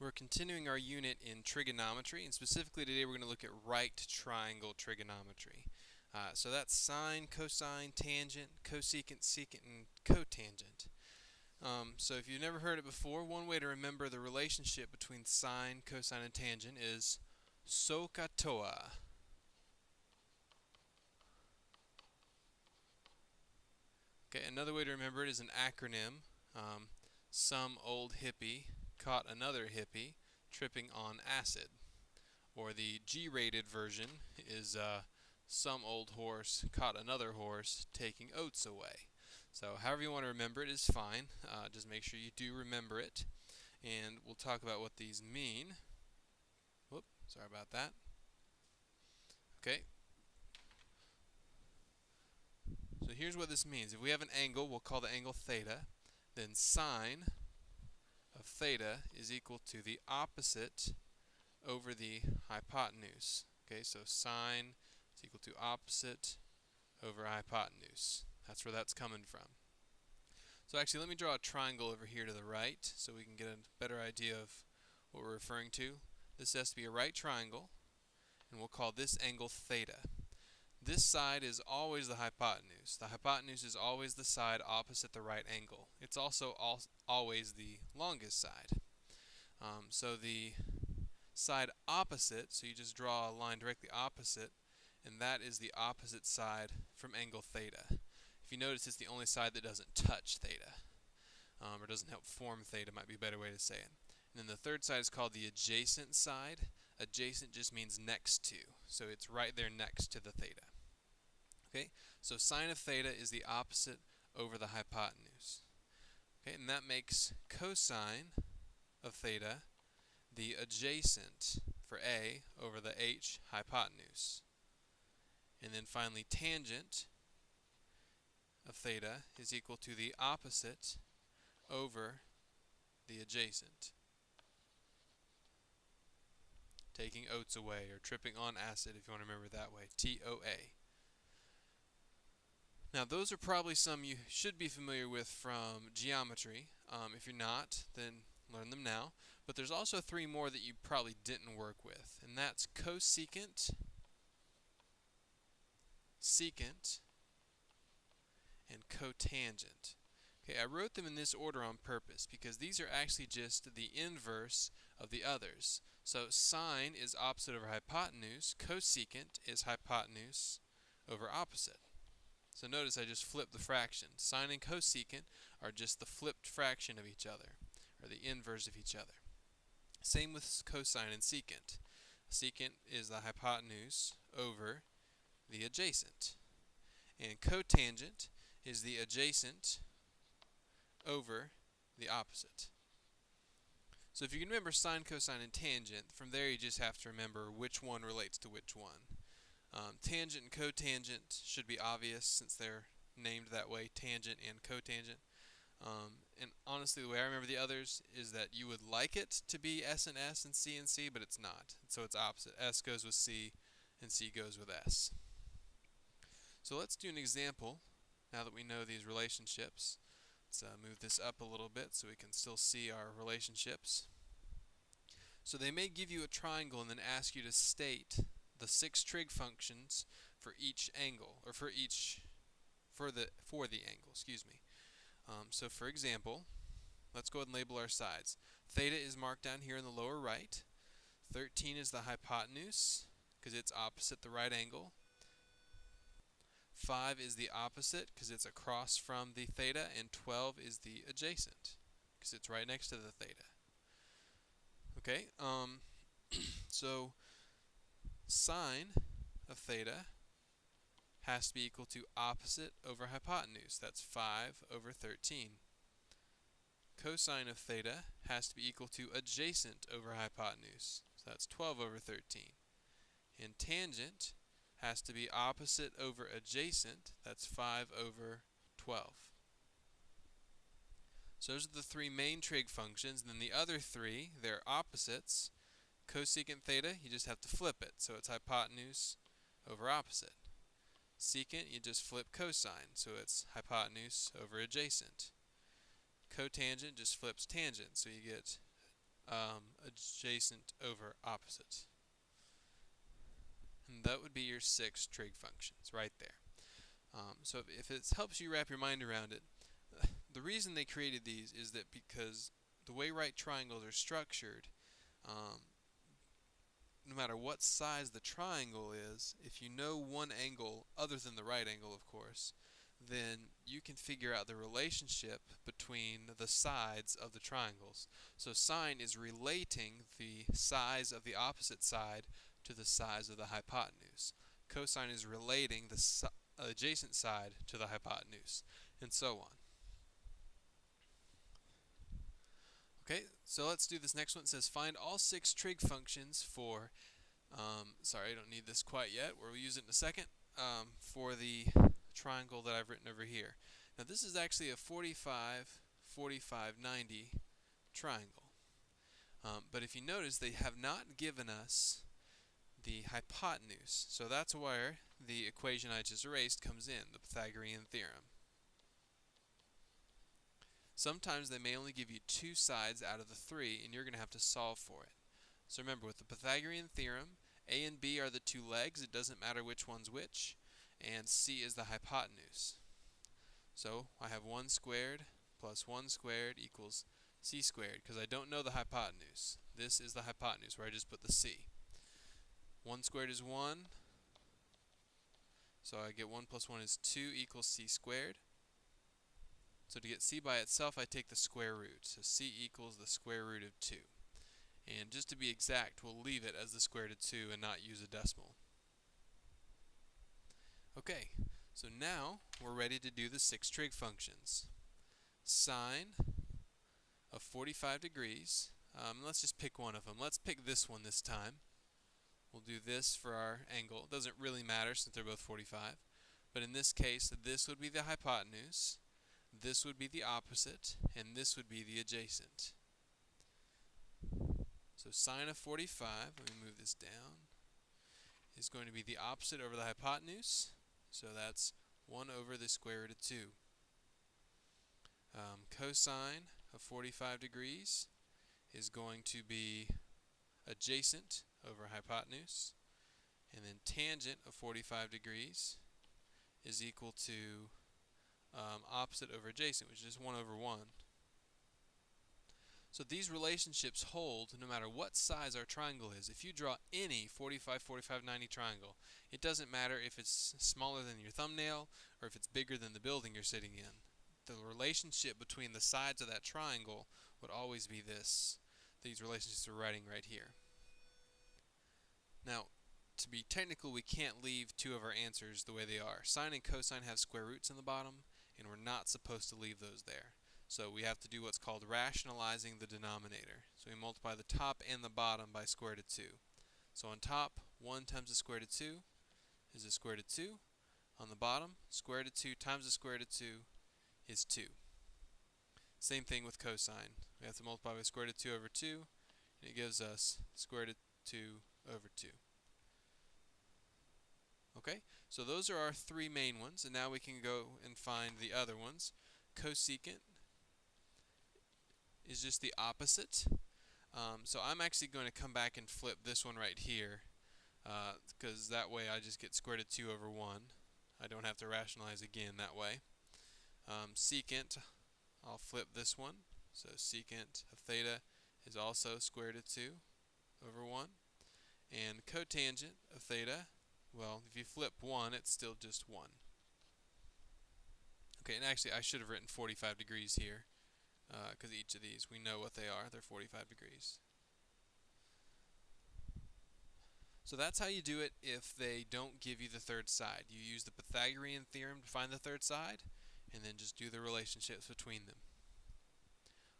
We're continuing our unit in trigonometry, and specifically today we're going to look at right triangle trigonometry. So that's sine, cosine, tangent, cosecant, secant, and cotangent. So if you've never heard it before, one way to remember the relationship between sine, cosine, and tangent is SOHCAHTOA. Okay, another way to remember it is an acronym. Some old hippie caught another hippie tripping on acid. Or the G-rated version is some old horse caught another horse taking oats away. So however you want to remember it is fine. Just make sure you do remember it. And we'll talk about what these mean. Whoop, sorry about that. Okay. So here's what this means. If we have an angle, we'll call the angle theta. Then sine of theta is equal to the opposite over the hypotenuse. Okay, so sine is equal to opposite over hypotenuse. That's where that's coming from. So actually, let me draw a triangle over here to the right so we can get a better idea of what we're referring to. This has to be a right triangle, and we'll call this angle theta. This side is always the hypotenuse. The hypotenuse is always the side opposite the right angle. It's also always the longest side. So the side opposite, so you just draw a line directly opposite, and that is the opposite side from angle theta. If you notice, it's the only side that doesn't touch theta, or doesn't help form theta, might be a better way to say it. And then the third side is called the adjacent side. Adjacent just means next to, so it's right there next to the theta. Okay, so sine of theta is the opposite over the hypotenuse. Okay, and that makes cosine of theta the adjacent for A over the H hypotenuse. And then finally, tangent of theta is equal to the opposite over the adjacent. Taking oats away, or tripping on acid if you want to remember it that way, TOA. Now those are probably some you should be familiar with from geometry. If you're not, then learn them now. But there's also three more that you probably didn't work with, and that's cosecant, secant, and cotangent. Okay, I wrote them in this order on purpose because these are actually just the inverse of the others. So sine is opposite over hypotenuse, cosecant is hypotenuse over opposite. So notice I just flipped the fraction. Sine and cosecant are just the flipped fraction of each other, or the inverse of each other. Same with cosine and secant. Secant is the hypotenuse over the adjacent. And cotangent is the adjacent over the opposite. So if you can remember sine, cosine, and tangent, from there you just have to remember which one relates to which one. Tangent and cotangent should be obvious since they're named that way, tangent and cotangent. And honestly, the way I remember the others is that you would like it to be S and S and C, but it's not. So it's opposite. S goes with C, and C goes with S. So let's do an example now that we know these relationships. Let's move this up a little bit so we can still see our relationships. So they may give you a triangle and then ask you to state the 6 trig functions for each angle, or for the angle, excuse me. So for example, let's go ahead and label our sides. Theta is marked down here in the lower right. 13 is the hypotenuse because it's opposite the right angle. 5 is the opposite because it's across from the theta, and 12 is the adjacent because it's right next to the theta. Okay, so sine of theta has to be equal to opposite over hypotenuse. That's 5 over 13. Cosine of theta has to be equal to adjacent over hypotenuse. So that's 12 over 13. And tangent has to be opposite over adjacent. That's 5 over 12. So those are the three main trig functions. And then the other three, they're opposites. Cosecant theta, you just have to flip it. So it's hypotenuse over opposite. Secant, you just flip cosine. So it's hypotenuse over adjacent. Cotangent just flips tangent. So you get adjacent over opposite. And that would be your 6 trig functions right there. So if it helps you wrap your mind around it, the reason they created these is that because the way right triangles are structured, no matter what size the triangle is, if you know one angle other than the right angle, of course, then you can figure out the relationship between the sides of the triangles. So sine is relating the size of the opposite side to the size of the hypotenuse. Cosine is relating the adjacent side to the hypotenuse, and so on. Okay, so let's do this next one. It says find all 6 trig functions for, sorry, I don't need this quite yet, we'll use it in a second, for the triangle that I've written over here. Now this is actually a 45, 45, 90 triangle. But if you notice, they have not given us the hypotenuse. So that's where the equation I just erased comes in, the Pythagorean theorem. Sometimes they may only give you 2 sides out of the 3, and you're going to have to solve for it. So remember, with the Pythagorean theorem, A and B are the 2 legs. It doesn't matter which one's which. And C is the hypotenuse. So I have 1 squared plus 1 squared equals C squared, because I don't know the hypotenuse. This is the hypotenuse, where I just put the C. 1 squared is 1. So I get 1 plus 1 is 2 equals C squared. So to get C by itself, I take the square root. So C equals the square root of 2. And just to be exact, we'll leave it as the square root of 2 and not use a decimal. Okay, so now we're ready to do the 6 trig functions. Sine of 45 degrees. Let's just pick one of them. Let's pick this one this time. We'll do this for our angle. It doesn't really matter since they're both 45. But in this case, this would be the hypotenuse. This would be the opposite, and this would be the adjacent. So sine of 45, let me move this down, is going to be the opposite over the hypotenuse. So that's 1 over the square root of 2. Cosine of 45 degrees is going to be adjacent over hypotenuse. And then tangent of 45 degrees is equal to opposite over adjacent, which is 1 over 1. So these relationships hold no matter what size our triangle is. If you draw any 45, 45, 90 triangle, it doesn't matter if it's smaller than your thumbnail or if it's bigger than the building you're sitting in. The relationship between the sides of that triangle would always be this. These relationships we're writing right here. Now, to be technical, we can't leave 2 of our answers the way they are. Sine and cosine have square roots in the bottom, and we're not supposed to leave those there. So we have to do what's called rationalizing the denominator. So we multiply the top and the bottom by square root of 2. So on top, 1 times the square root of 2 is the square root of 2. On the bottom, square root of 2 times the square root of 2 is 2. Same thing with cosine. We have to multiply by square root of 2 over 2, and it gives us square root of 2 over 2. Okay, so those are our 3 main ones, and now we can go and find the other ones. Cosecant is just the opposite. So I'm actually going to come back and flip this one right here, because that way I just get square root of 2 over 1. I don't have to rationalize again that way. Secant, I'll flip this one. So secant of theta is also square root of 2 over 1. And cotangent of theta, well, if you flip 1, it's still just 1. Okay, and actually I should have written 45 degrees here, because each of these, we know what they are. They're 45 degrees. So that's how you do it if they don't give you the third side. You use the Pythagorean theorem to find the third side, and then just do the relationships between them.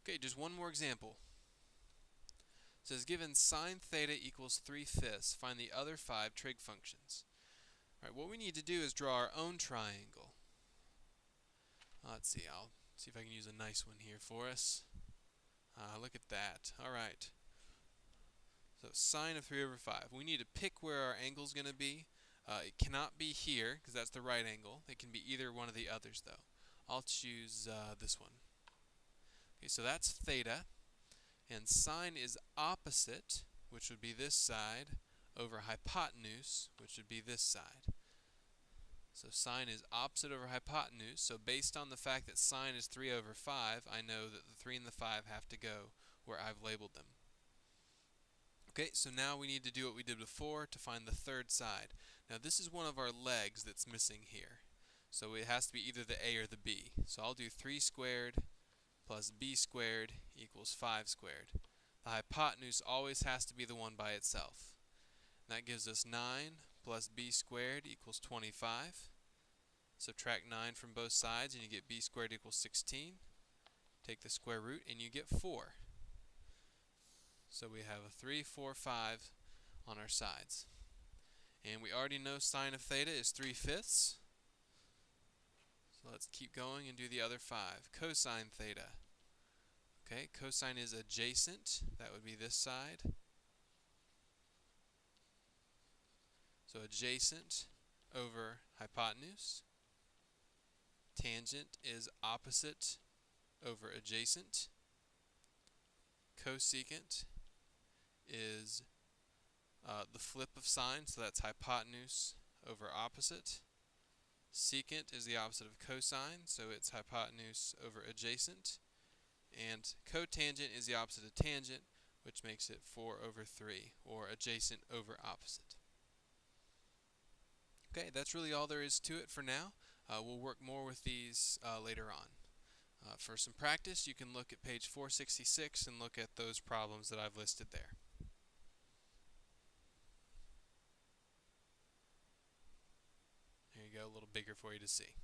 Okay, just one more example. It says, given sine theta equals 3/5, find the other 5 trig functions. All right, what we need to do is draw our own triangle. Let's see, I'll see if I can use a nice one here for us. Look at that. All right. So sine of 3 over 5. We need to pick where our angle is going to be. It cannot be here, because that's the right angle. It can be either one of the others, though. I'll choose this one. Okay, so that's theta. And sine is opposite, which would be this side, over hypotenuse, which would be this side. So sine is opposite over hypotenuse, so based on the fact that sine is 3 over 5, I know that the 3 and the 5 have to go where I've labeled them. Okay, so now we need to do what we did before to find the third side. Now this is one of our legs that's missing here. So it has to be either the a or the b. So I'll do 3 squared plus b squared equals 5 squared. The hypotenuse always has to be the one by itself. And that gives us 9 plus b squared equals 25. Subtract 9 from both sides and you get b squared equals 16. Take the square root and you get 4. So we have a 3, 4, 5 on our sides. And we already know sine of theta is 3/5. So let's keep going and do the other 5. Cosine theta. Okay, cosine is adjacent. That would be this side. So adjacent over hypotenuse. Tangent is opposite over adjacent. Cosecant is the flip of sine, so that's hypotenuse over opposite. Secant is the opposite of cosine, so it's hypotenuse over adjacent. And cotangent is the opposite of tangent, which makes it 4 over 3, or adjacent over opposite. Okay, that's really all there is to it for now. We'll work more with these later on. For some practice, you can look at page 466 and look at those problems that I've listed there. There you go, a little bigger for you to see.